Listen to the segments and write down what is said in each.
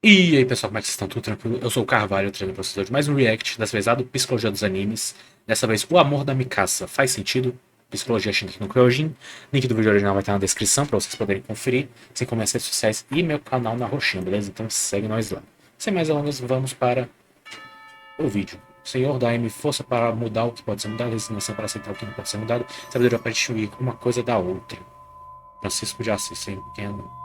E aí, pessoal, como é que vocês estão? Tudo tranquilo? Eu sou o Carvalho, trazendo pra vocês hoje mais um react, dessa vez lá do Psicologia dos Animes. Dessa vez, O Amor da Mikasa. Faz sentido? Psicologia Shingeki no Kyojin. Link do vídeo original vai estar na descrição pra vocês poderem conferir, assim como as redes sociais e meu canal na roxinha, beleza? Então segue nós lá. Sem mais delongas, vamos para o vídeo. Senhor, dai-me força para mudar o que pode ser mudado, resignação para aceitar o que não pode ser mudado, sabedoria para distinguir uma coisa da outra. Francisco de Assis, sem quem é não.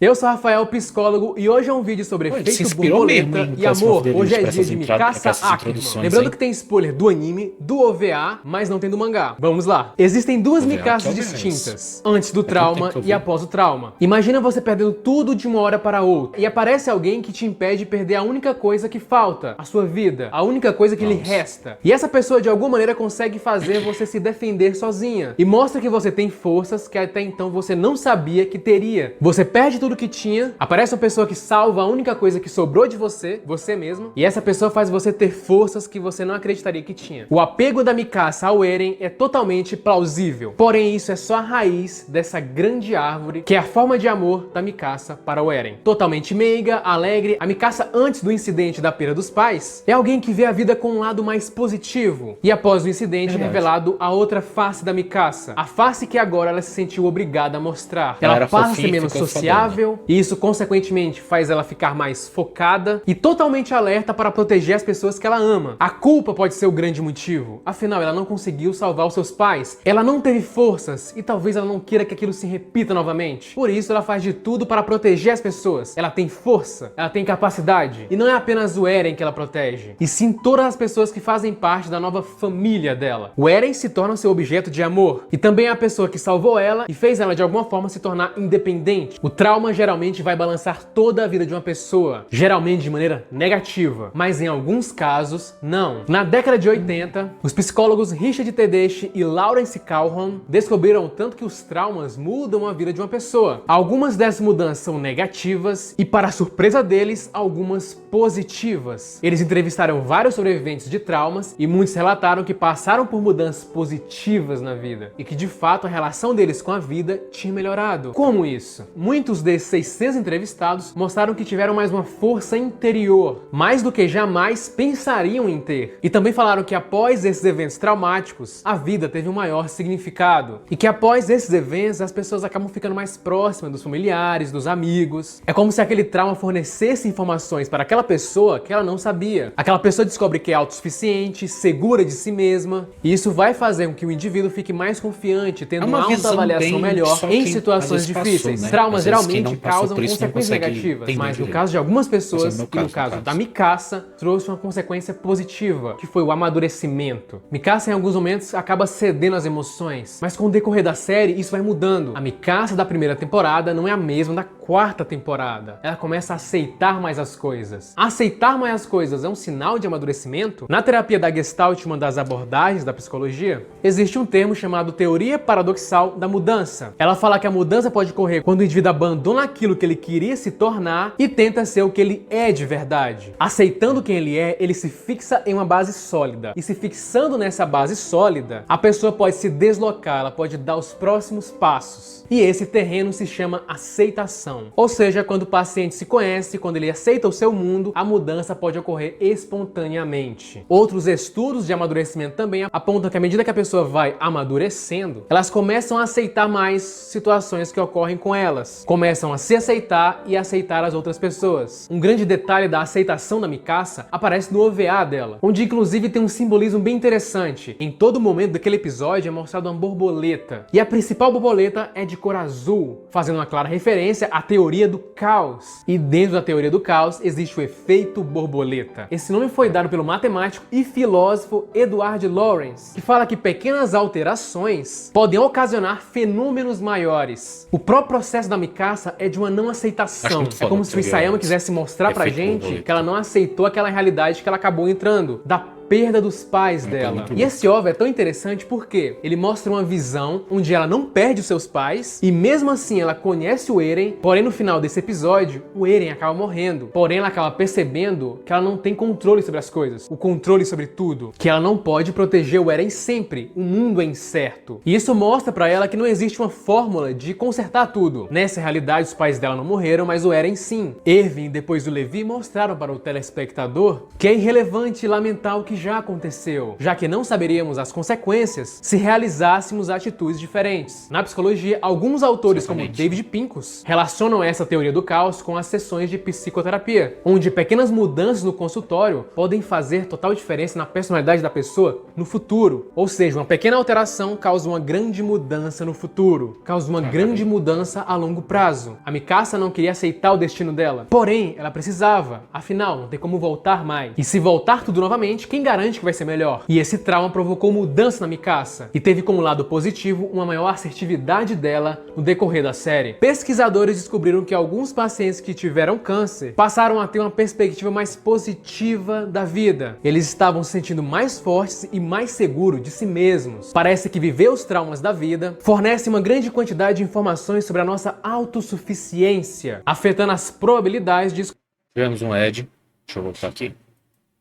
Eu sou Rafael, psicólogo, e hoje é um vídeo sobre Ele se efeito inspirou mesmo borboleta em e amor. Hoje é pra dia essas de pra Mikasa essas Ackerman. introduções, Lembrando hein? que tem spoiler do anime, do OVA, mas não tem do mangá. Vamos lá. Existem duas OVA, Mikasas que OVA é distintas, antes do tempo trauma que eu vi. e após o trauma. Imagina você perdendo tudo de uma hora para outra, e aparece alguém que te impede de perder a única coisa que falta, a sua vida, a única coisa que lhe resta. E essa pessoa de alguma maneira consegue fazer você se defender sozinha, e mostra que você tem forças que até então você não sabia que teria. Você perde tudo que tinha, aparece uma pessoa que salva a única coisa que sobrou de você, você mesmo, e essa pessoa faz você ter forças que você não acreditaria que tinha. O apego da Mikasa ao Eren é totalmente plausível, porém isso é só a raiz dessa grande árvore que é a forma de amor da Mikasa para o Eren. Totalmente meiga, alegre, a Mikasa antes do incidente da perda dos pais é alguém que vê a vida com um lado mais positivo, e após o incidente é revelado a outra face da Mikasa, a face que agora ela se sentiu obrigada a mostrar. Ela passa a ser menos sociável, e isso consequentemente faz ela ficar mais focada e totalmente alerta para proteger as pessoas que ela ama. A culpa pode ser o grande motivo, afinal ela não conseguiu salvar os seus pais, ela não teve forças e talvez ela não queira que aquilo se repita novamente. Por isso ela faz de tudo para proteger as pessoas. Ela tem força, ela tem capacidade, e não é apenas o Eren que ela protege, e sim todas as pessoas que fazem parte da nova família dela. O Eren se torna seu objeto de amor, e também é a pessoa que salvou ela e fez ela de alguma forma se tornar independente. O trauma geralmente vai balançar toda a vida de uma pessoa, geralmente de maneira negativa, mas em alguns casos, não. Na década de 80, os psicólogos Richard Tedeschi e Lawrence Calhoun descobriram o tanto que os traumas mudam a vida de uma pessoa. Algumas dessas mudanças são negativas e, para a surpresa deles, algumas positivas. Eles entrevistaram vários sobreviventes de traumas e muitos relataram que passaram por mudanças positivas na vida e que, de fato, a relação deles com a vida tinha melhorado. Como isso? Muitos desses 600 entrevistados mostraram que tiveram mais uma força interior, mais do que jamais pensariam em ter. E também falaram que após esses eventos traumáticos, a vida teve um maior significado. E que após esses eventos, as pessoas acabam ficando mais próximas dos familiares, dos amigos. É como se aquele trauma fornecesse informações para aquela pessoa que ela não sabia. Aquela pessoa descobre que é autossuficiente, segura de si mesma, e isso vai fazer com que o indivíduo fique mais confiante, tendo uma autoavaliação melhor em situações difíceis. Né? Traumas geralmente causam consequências negativas, mas no caso de algumas pessoas, e no caso da Mikasa, trouxe uma consequência positiva, que foi o amadurecimento. Mikasa em alguns momentos acaba cedendo às emoções, mas com o decorrer da série isso vai mudando. A Mikasa da primeira temporada não é a mesma da quarta temporada. Ela começa a aceitar mais as coisas. Aceitar mais as coisas é um sinal de amadurecimento? Na terapia da Gestalt, uma das abordagens da psicologia, existe um termo chamado teoria paradoxal da mudança. Ela fala que a mudança pode ocorrer quando o indivíduo abandona aquilo que ele queria se tornar e tenta ser o que ele é de verdade. Aceitando quem ele é, ele se fixa em uma base sólida. E se fixando nessa base sólida, a pessoa pode se deslocar, ela pode dar os próximos passos. E esse terreno se chama aceitação. Ou seja, quando o paciente se conhece, quando ele aceita o seu mundo, a mudança pode ocorrer espontaneamente. Outros estudos de amadurecimento também apontam que à medida que a pessoa vai amadurecendo, elas começam a aceitar mais situações que ocorrem com elas. Começam a se aceitar e aceitar as outras pessoas. Um grande detalhe da aceitação da Mikasa aparece no OVA dela, onde inclusive tem um simbolismo bem interessante. Em todo momento daquele episódio é mostrado uma borboleta, e a principal borboleta é de cor azul, fazendo uma clara referência à teoria do caos. E dentro da teoria do caos existe o efeito borboleta. Esse nome foi dado pelo matemático e filósofo Edward Lorenz, que fala que pequenas alterações podem ocasionar fenômenos maiores. O próprio processo da Mikasa é de uma não aceitação. É como se o Isayama quisesse mostrar pra gente que ela não aceitou aquela realidade que ela acabou entrando, da perda dos pais dela. E esse OVA é tão interessante porque ele mostra uma visão onde ela não perde os seus pais e mesmo assim ela conhece o Eren, porém no final desse episódio o Eren acaba morrendo. Porém ela acaba percebendo que ela não tem controle sobre as coisas, o controle sobre tudo, que ela não pode proteger o Eren sempre, o mundo é incerto. E isso mostra pra ela que não existe uma fórmula de consertar tudo. Nessa realidade os pais dela não morreram, mas o Eren sim. Erwin e depois o Levi mostraram para o telespectador que é irrelevante lamentar o que já aconteceu, já que não saberíamos as consequências se realizássemos atitudes diferentes. Na psicologia, alguns autores como David Pincus relacionam essa teoria do caos com as sessões de psicoterapia, onde pequenas mudanças no consultório podem fazer total diferença na personalidade da pessoa no futuro. Ou seja, uma pequena alteração causa uma grande mudança no futuro, causa uma grande mudança a longo prazo. A Mikasa não queria aceitar o destino dela, porém ela precisava, afinal não tem como voltar mais. E se voltar tudo novamente, quem garante que vai ser melhor? E esse trauma provocou mudança na Mikasa e teve como lado positivo uma maior assertividade dela no decorrer da série. Pesquisadores descobriram que alguns pacientes que tiveram câncer passaram a ter uma perspectiva mais positiva da vida. Eles estavam se sentindo mais fortes e mais seguros de si mesmos. Parece que viver os traumas da vida fornece uma grande quantidade de informações sobre a nossa autossuficiência, afetando as probabilidades de... Tivemos um Ed. Deixa eu voltar aqui.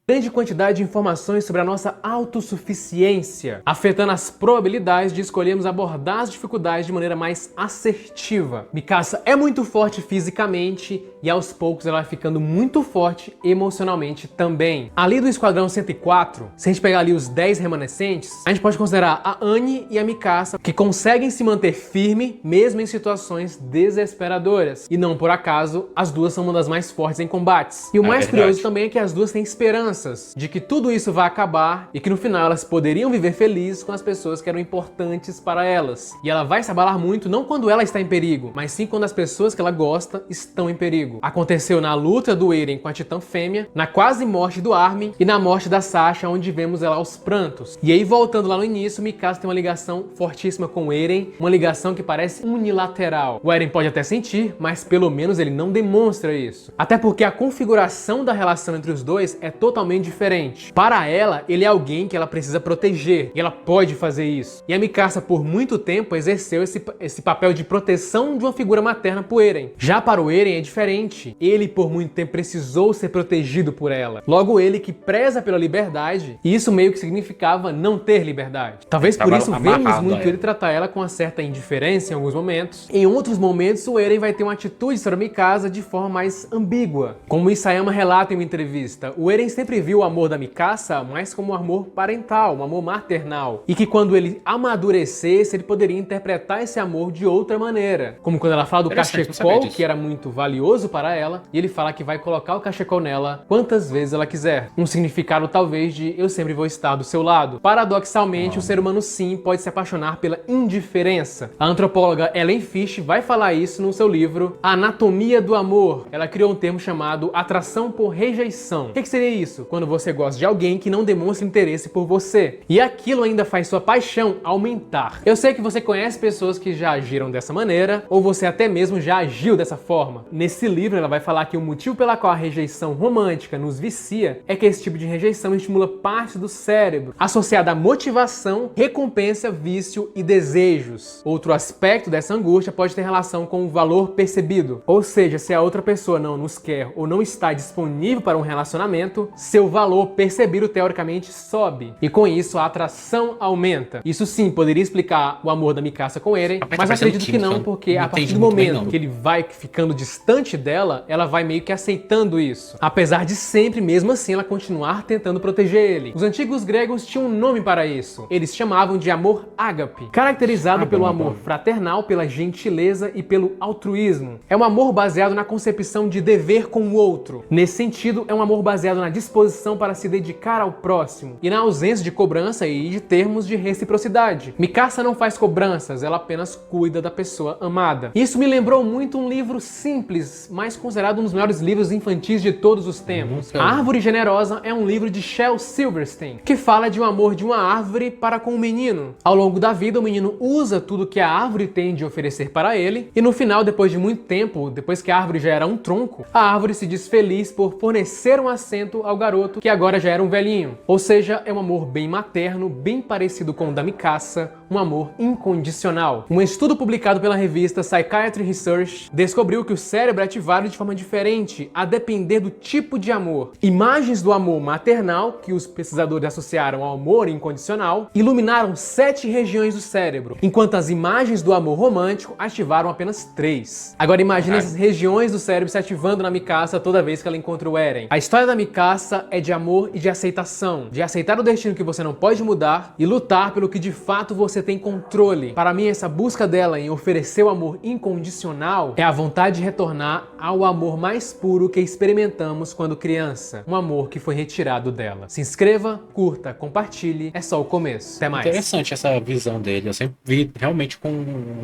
Grande quantidade de informações sobre a nossa autossuficiência, afetando as probabilidades de escolhermos abordar as dificuldades de maneira mais assertiva. Mikasa é muito forte fisicamente e aos poucos ela vai ficando muito forte emocionalmente também. Ali do Esquadrão 104, se a gente pegar ali os 10 remanescentes, a gente pode considerar a Annie e a Mikasa que conseguem se manter firme mesmo em situações desesperadoras. E não por acaso, as duas são uma das mais fortes em combates. E o mais curioso também é que as duas têm esperança de que tudo isso vai acabar e que no final elas poderiam viver felizes com as pessoas que eram importantes para elas. E ela vai se abalar muito não quando ela está em perigo, mas sim quando as pessoas que ela gosta estão em perigo. Aconteceu na luta do Eren com a Titã Fêmea, na quase morte do Armin e na morte da Sasha, onde vemos ela aos prantos. E aí voltando lá no início, Mikasa tem uma ligação fortíssima com o Eren, uma ligação que parece unilateral. O Eren pode até sentir, mas pelo menos ele não demonstra isso. Até porque a configuração da relação entre os dois é totalmente diferente. Para ela, ele é alguém que ela precisa proteger, e ela pode fazer isso. E a Mikasa, por muito tempo, exerceu esse papel de proteção de uma figura materna pro Eren. Já para o Eren é diferente. Ele, por muito tempo, precisou ser protegido por ela. Logo, ele que preza pela liberdade, e isso meio que significava não ter liberdade. Talvez por isso vemos muito ele tratar ela com uma certa indiferença em alguns momentos. Em outros momentos, o Eren vai ter uma atitude sobre a Mikasa de forma mais ambígua. Como Isayama relata em uma entrevista, o Eren sempre viu o amor da Mikasa mais como um amor parental, um amor maternal. E que quando ele amadurecesse, ele poderia interpretar esse amor de outra maneira. Como quando ela fala do cachecol, que era muito valioso para ela, e ele fala que vai colocar o cachecol nela quantas vezes ela quiser. Um significado talvez de eu sempre vou estar do seu lado. Paradoxalmente, o ser humano sim pode se apaixonar pela indiferença. A antropóloga Ellen Fish vai falar isso no seu livro A Anatomia do Amor. Ela criou um termo chamado atração por rejeição. O que seria isso? Quando você gosta de alguém que não demonstra interesse por você. E aquilo ainda faz sua paixão aumentar. Eu sei que você conhece pessoas que já agiram dessa maneira, ou você até mesmo já agiu dessa forma. Nesse livro ela vai falar que o motivo pela qual a rejeição romântica nos vicia é que esse tipo de rejeição estimula parte do cérebro, associada à motivação, recompensa, vício e desejos. Outro aspecto dessa angústia pode ter relação com o valor percebido. Ou seja, se a outra pessoa não nos quer ou não está disponível para um relacionamento, seu valor percebido teoricamente sobe. E com isso a atração aumenta. Isso sim poderia explicar o amor da Mikasa com Eren, mas acredito que não, porque a partir do momento que ele vai ficando distante dela, ela vai meio que aceitando isso. Apesar de sempre, mesmo assim, ela continuar tentando proteger ele. Os antigos gregos tinham um nome para isso. Eles chamavam de amor ágape, caracterizado pelo amor fraternal, pela gentileza e pelo altruísmo. É um amor baseado na concepção de dever com o outro. Nesse sentido, é um amor baseado na disposição para se dedicar ao próximo e na ausência de cobrança e de termos de reciprocidade. Mikasa não faz cobranças, ela apenas cuida da pessoa amada. Isso me lembrou muito um livro simples, mas considerado um dos melhores livros infantis de todos os tempos. A Árvore Generosa é um livro de Shel Silverstein, que fala de um amor de uma árvore para com o menino. Ao longo da vida, o menino usa tudo que a árvore tem de oferecer para ele, e no final, depois de muito tempo, depois que a árvore já era um tronco, a árvore se diz feliz por fornecer um assento ao garoto. garoto, que agora já era um velhinho. Ou seja, é um amor bem materno, bem parecido com o da Mikasa, um amor incondicional. Um estudo publicado pela revista Psychiatry Research descobriu que o cérebro é ativado de forma diferente, a depender do tipo de amor. Imagens do amor maternal, que os pesquisadores associaram ao amor incondicional, iluminaram 7 regiões do cérebro, enquanto as imagens do amor romântico ativaram apenas 3. Agora imagine essas regiões do cérebro se ativando na Mikasa toda vez que ela encontra o Eren. A história da Mikasa é de amor e de aceitação, de aceitar o destino que você não pode mudar e lutar pelo que de fato você tem controle. Para mim, essa busca dela em oferecer o amor incondicional é a vontade de retornar ao amor mais puro que experimentamos quando criança, um amor que foi retirado dela. Se inscreva, curta, compartilhe, é só o começo. Até mais. Interessante essa visão dele. Eu sempre vi realmente com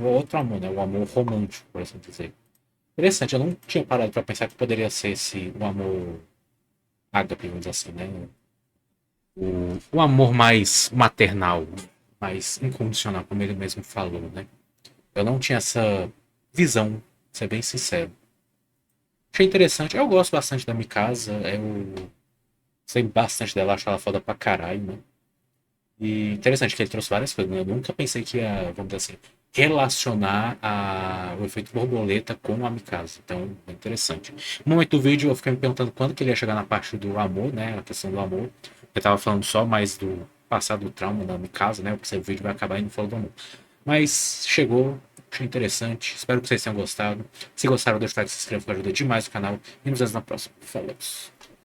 outro amor, né? O amor romântico, por assim dizer. Interessante, eu não tinha parado pra pensar que poderia ser esse o amor ágape, vamos dizer assim, né? O amor mais maternal, mais incondicional, como ele mesmo falou, né? Eu não tinha essa visão, pra ser bem sincero. Achei interessante, eu gosto bastante da Mikasa, eu sei bastante dela, acho ela foda pra caralho, né? E interessante que ele trouxe várias coisas, né? Eu nunca pensei que ia, vamos dizer assim, relacionar o efeito borboleta com a Mikasa. Então, é interessante. No momento do vídeo, eu fiquei me perguntando quando que ele ia chegar na parte do amor, né? A questão do amor. Eu tava falando só mais do passado do trauma da Mikasa, né? Porque esse vídeo vai acabar e não falou do amor. Mas chegou, achei interessante. Espero que vocês tenham gostado. Se gostaram, deixa o like, se inscreva, que ajuda demais o canal. E nos vemos na próxima. Falou!